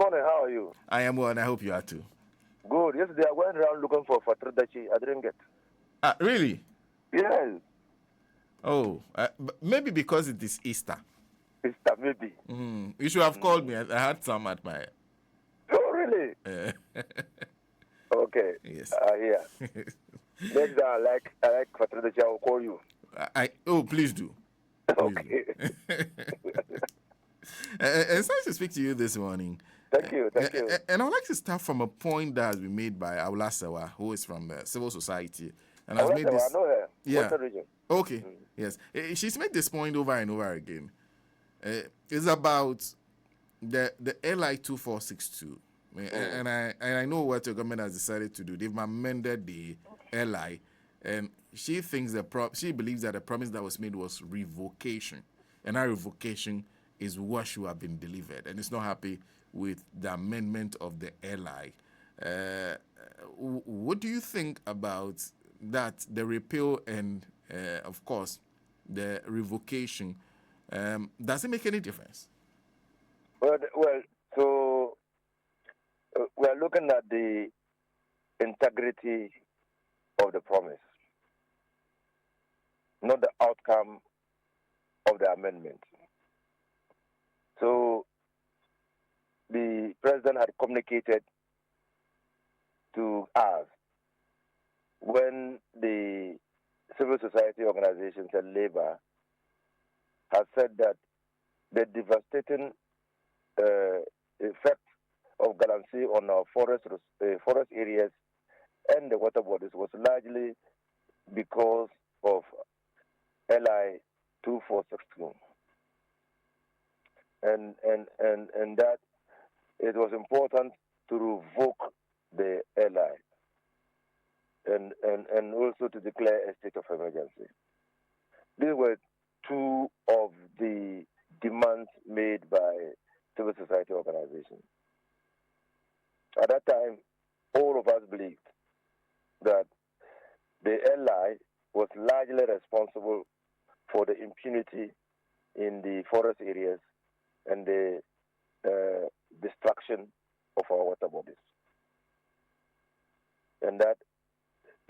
morning. How are you? I am well, and I hope you are too. Good. Yesterday I went around looking for Fatridachi. I didn't get. Ah, really? Yes. Oh, maybe because it is Easter. Easter, maybe. You should have called me. I had some at my. Oh, really? Okay. Yes. Yeah. Next time I like Fatridachi, I'll call you. Please do. Please Okay. do. It's nice to speak to you this morning. Thank you. And I would like to start from a point that has been made by Aula Sewa, who is from civil society, and has made I this. know her. Yeah. What's the region? Okay. Yes. She's made this point over and over again. It's about the LI 2462. And I know what your government has decided to do. They've amended the LI, and she thinks she believes that the promise that was made was revocation, and that revocation is what should have been delivered, and it's not happy with the amendment of the LI. What do you think about that? The repeal and, of course, the revocation. Does it make any difference? Well, so we're looking at the integrity of the promise, not the outcome of the amendment. So the president had communicated to us when the civil society organizations and labor has said that the devastating effect of Galamsey on our forest areas and the water bodies was largely because of LI 2462, and that it was important to revoke the LI and also to declare a state of emergency. These were two of the demands made by civil society organizations. At that time, all of us believed that the LI was largely responsible for the impunity in the forest areas and the destruction of our water bodies. And that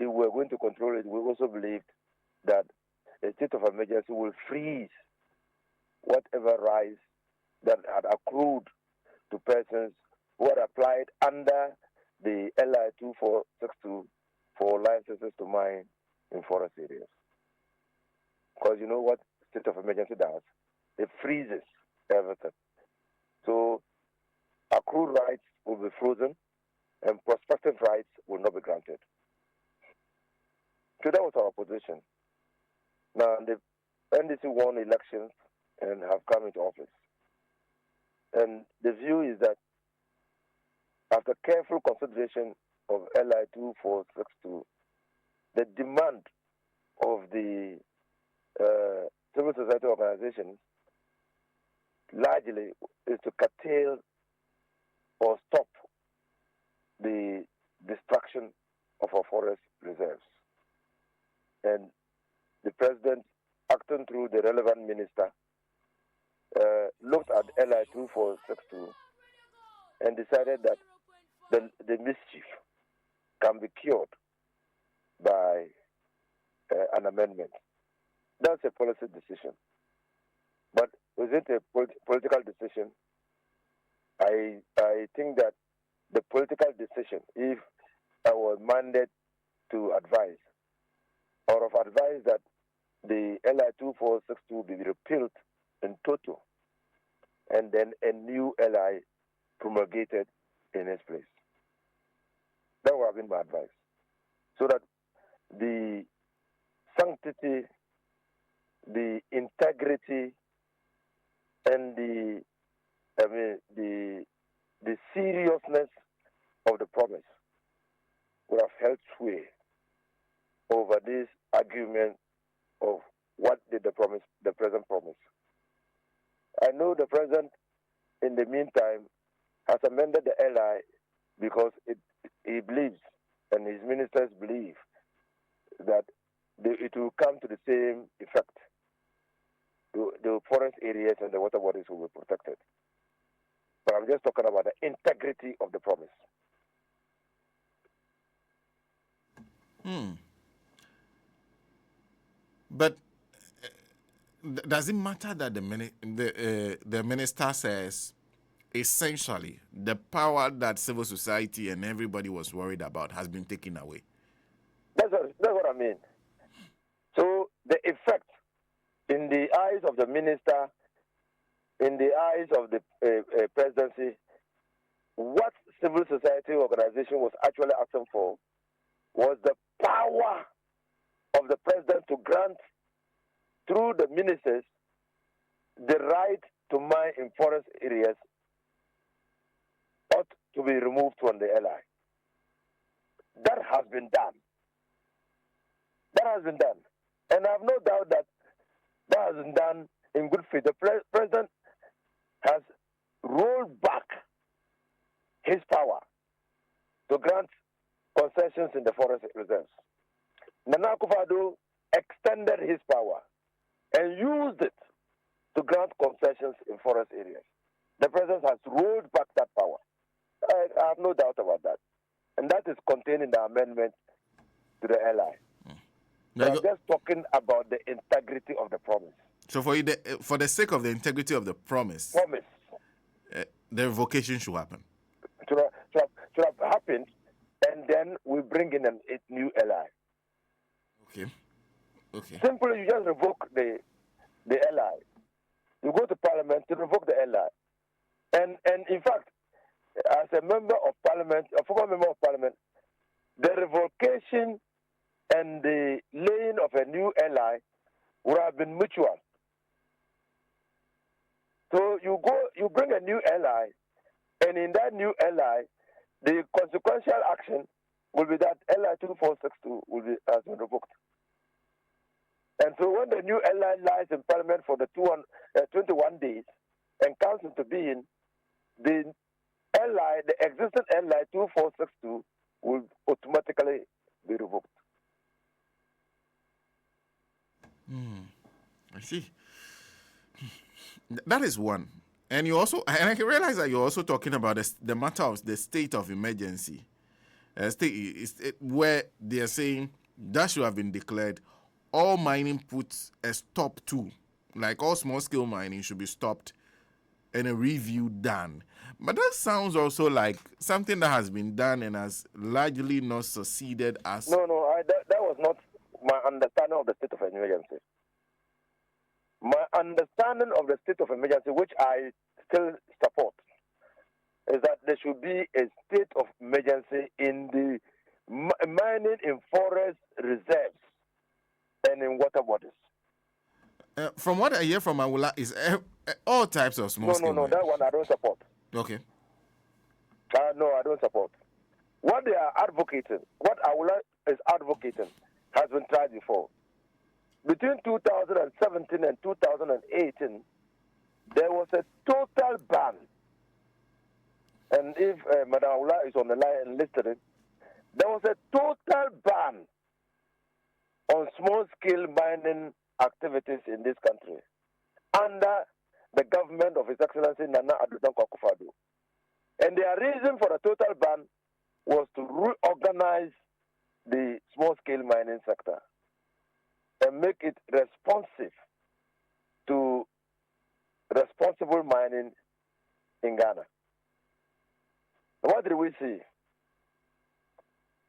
if we were going to control it, we also believed that a state of emergency will freeze whatever rights that had accrued to persons who had applied under the LI 2462 for licenses to mine in forest areas. Because you know what state of emergency does? It freezes everything. So accrued rights will be frozen and prospective rights will not be granted. So that was our position. Now, the NDC won elections and have come into office. And the view is that after careful consideration of LI 2462, the demand of the civil society organizations largely is to curtail or stop the destruction of our forest reserves. And the president, acting through the relevant minister, looked at LI 2462 and decided that the mischief can be cured by an amendment. That's a policy decision. But was it a political decision? I think that the political decision, if I was mandated to advise, or of advise that the LI 2462 be repealed in total, and then a new LI promulgated in its place. That would have been my advice. So that the sanctity, the integrity, and the seriousness of the promise would have held sway over this argument of what did the president promise. I know the president, in the meantime, has amended the LI because he believes, and his ministers believe, that it will come to the same effect. The forest areas and the water bodies will be protected. but I'm just talking about the integrity of the promise. But does it matter that the minister says essentially the power that civil society and everybody was worried about has been taken away? That's what I mean. So the effect in the eyes of the minister, in the eyes of the presidency, what civil society organization was actually asking for was the power of the president to grant, through the ministers, the right to mine in forest areas ought to be removed from the LI. That has been done. That has been done. And I have no doubt that that has been done in good faith. The president has rolled back his power to grant concessions in the forest reserves. Nana Akufo-Addo extended his power and used it to grant concessions in forest areas. The president has rolled back that power. I have no doubt about that. And that is contained in the amendment to the LI. So I'm just talking about the integrity of the promise. So for the sake of the integrity of the promise, the revocation should happen. Should have happened, and then we bring in a new LI. Okay. Simply, you just revoke the LI. You go to Parliament to revoke the LI. And in fact, as a member of Parliament, a former member of Parliament, the revocation and the laying of a new LI would have been mutual. So you bring a new LI, and in that new LI, the consequential action will be that LI 2462 has been revoked. And so when the new LI lies in Parliament for the 21 days and comes into being, the existing LI 2462 will automatically be revoked. I see. That is one. And I can realize that you're also talking about the matter of the state of emergency. Where they are saying that should have been declared. All mining puts a stop to. Like all small-scale mining should be stopped and a review done. But that sounds also like something that has been done and has largely not succeeded as... No, that was not my understanding of the state of emergency. My understanding of the state of emergency, which I still support, is that there should be a state of emergency in the mining in forest reserves and in water bodies. From what I hear from Awula is all types of small scale. No, that one I don't support. Okay. No, I don't support. What they are advocating, what Awula is advocating, has been tried before. Between 2017 and 2018, there was a total ban. And if Madam Awula is on the line and listening, there was a total ban on small-scale mining activities in this country under the government of His Excellency Nana Akufo-Addo. And their reason for the total ban was to reorganize the small-scale mining sector and make it responsive to responsible mining in Ghana. And what did we see?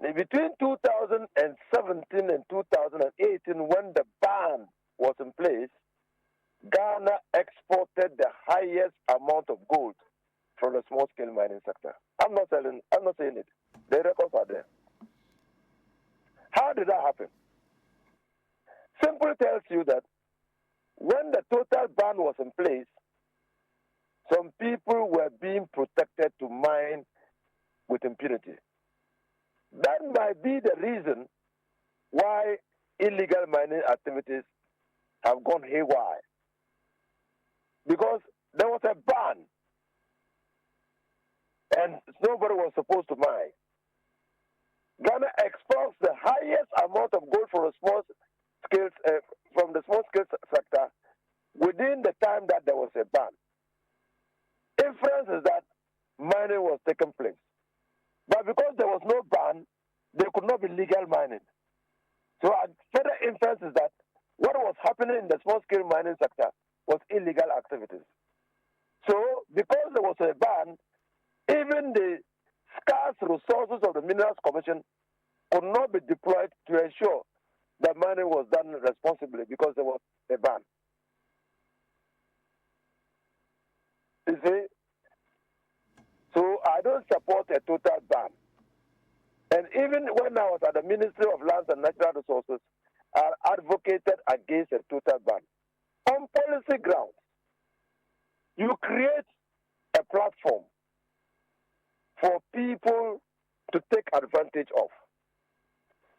Between 2017 and 2018, when the ban was in place, Ghana exported the highest amount of gold from the small-scale mining sector. I'm not saying it. The records are there. How did that happen? Simply tells you that when the total ban was in place, some people were being protected to mine with impunity. That might be the reason why illegal mining activities have gone haywire. Because there was a ban and nobody was supposed to mine. Ghana exports the highest amount of gold from the small scale sector within the time that there was a ban. inference is that mining was taking place. But because there was no ban, there could not be legal mining. So a further inference is that what was happening in the small-scale mining sector was illegal activities. So because there was a ban, even the scarce resources of the Minerals Commission could not be deployed to ensure that mining was done responsibly because there was a ban. You see? So I don't support a total ban. And even when I was at the Ministry of Lands and Natural Resources, I advocated against a total ban. On policy grounds, you create a platform for people to take advantage of.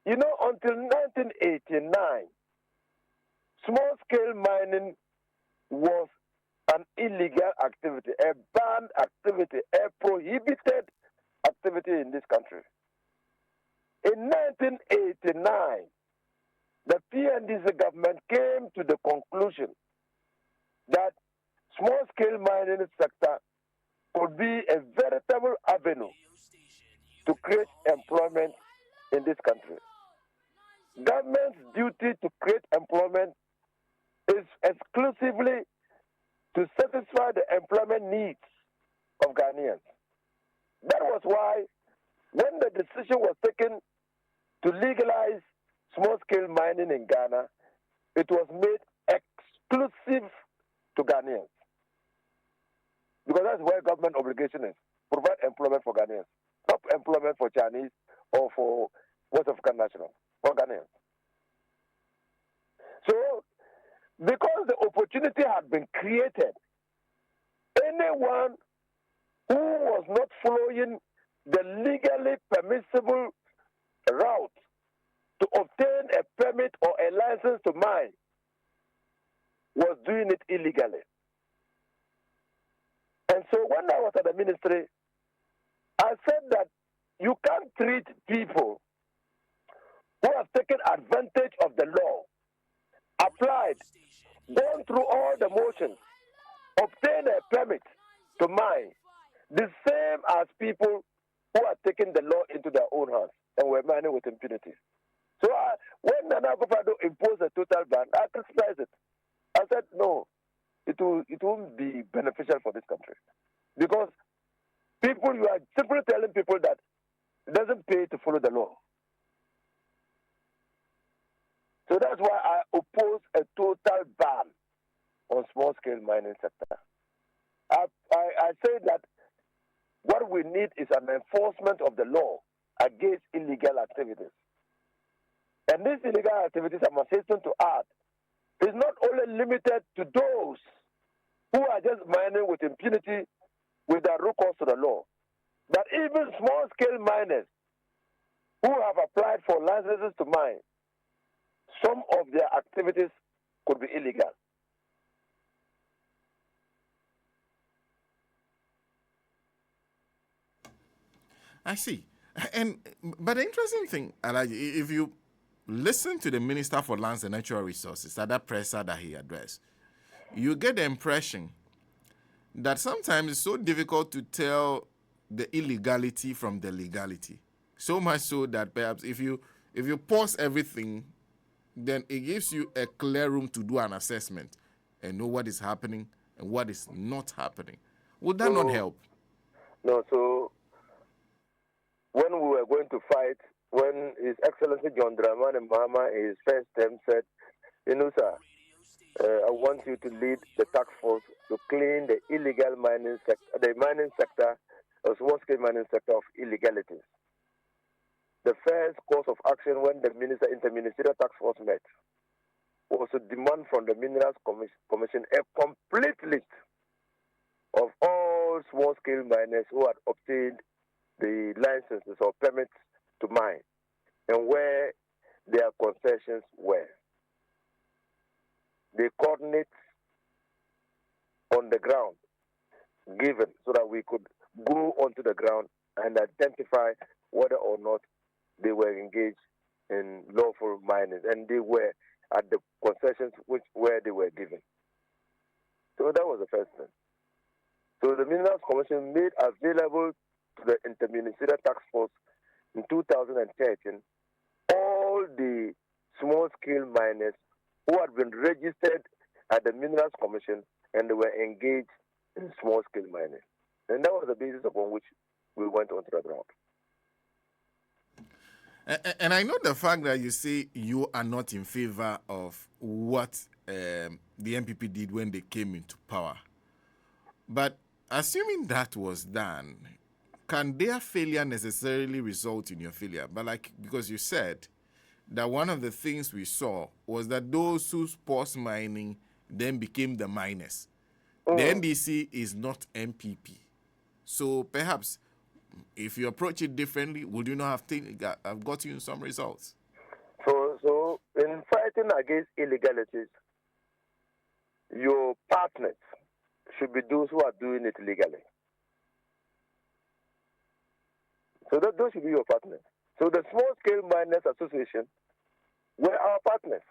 You know, until 1989, small-scale mining was an illegal activity, a banned activity, a prohibited activity in this country. In 1989, the PNDC government came to the conclusion that small-scale mining sector could be a veritable avenue to create employment in this country. Government's duty to create employment is exclusively to satisfy the employment needs of Ghanaians. That was why when the decision was taken to legalize small-scale mining in Ghana, it was made exclusive to Ghanaians. Because that's where government obligation is, provide employment for Ghanaians, not employment for Chinese or for West African nationals, for Ghanaians. So, because the opportunity had been created, anyone who was not following the legally permissible route to obtain a permit or a license to mine was doing it illegally. And so when I was at the ministry, I said that you can't treat people who have taken advantage of the law, applied, gone through all the motions, obtained a permit to mine, the same as people who are taking the law into their own hands and were mining with impunity. So when Nana Akufo-Addo imposed a total ban, I criticized it. I said, no, it won't be beneficial for this country. Because people, you are simply telling people that it doesn't pay to follow the law. So that's why I oppose a total ban on small-scale mining sector. I say that what we need is an enforcement of the law against illegal activities. And these illegal activities, I must hasten to add, is not only limited to those who are just mining with impunity without recourse to the law, but even small-scale miners who have applied for licenses to mine, some of their activities could be illegal. I see. But the interesting thing, ALHAJI, if you listen to the Minister for Lands and Natural Resources, that presser that he addressed, you get the impression that sometimes it's so difficult to tell the illegality from the legality. So much so that perhaps if you pause everything, then it gives you a clear room to do an assessment and know what is happening and what is not happening. Would that not help? No, so when we were going to fight, when His Excellency John Dramani Mahama in his first term said, INUSA, I want you to lead the task force to clean the illegal mining sector, the mining sector, or small-scale mining sector of illegalities. The first course of action when the interministerial task force met was to demand from the Minerals Commission a complete list of all small-scale miners who had obtained the licenses or permits to mine and where their concessions were. The coordinates on the ground given so that we could go onto the ground and identify whether or not they were engaged in lawful mining, and they were at the concessions where they were given. So that was the first thing. So the Minerals Commission made available to the Interministerial Task Force in 2013 all the small-scale miners who had been registered at the Minerals Commission and they were engaged in small-scale mining. And that was the basis upon which we went onto the ground. And I know the fact that you say you are not in favor of what the NPP did when they came into power. But assuming that was done, can their failure necessarily result in your failure? But because you said that one of the things we saw was that those who paused mining then became the miners. The NDC is not MPP. So perhaps if you approach it differently, would you not have got you some results? So in fighting against illegalities, your partners should be those who are doing it legally. So those should be your partners. So the Small Scale Miners Association were our partners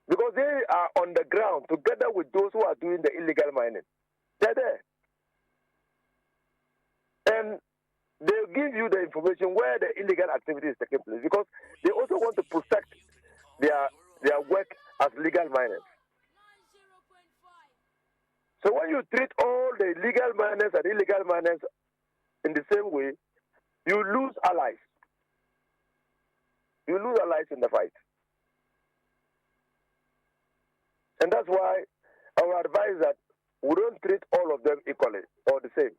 because they are on the ground together with those who are doing the illegal mining. They're there. And they'll give you the information where the illegal activity is taking place because they also want to protect their work as legal miners. So when you treat all the legal miners and illegal miners in the same way, you lose allies. You lose allies in the fight. And that's why our advice that we don't treat all of them equally or the same.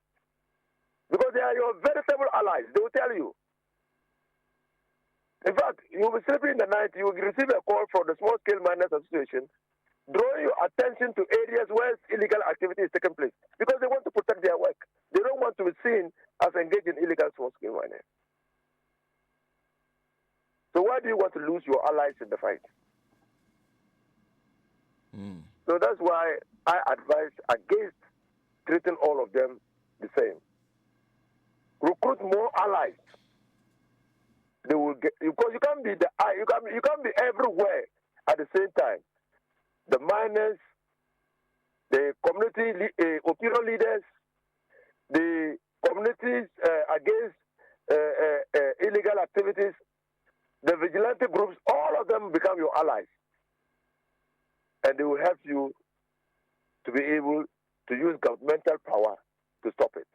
Because they are your veritable allies. They will tell you. In fact, you will be sleeping in the night, you will receive a call from the Small Scale Miners Association drawing your attention to areas where illegal activity is taking place because they want to protect their work. They don't want to be seen as engaged in illegal small-scale mining. So why do you want to lose your allies in the fight? So that's why I advise against treating all of them the same. Recruit more allies. They will get because you can't be you can't be everywhere at the same time. The miners, the community opinion leaders, the communities against illegal activities, the vigilante groups, all of them become your allies. And they will help you to be able to use governmental power to stop it.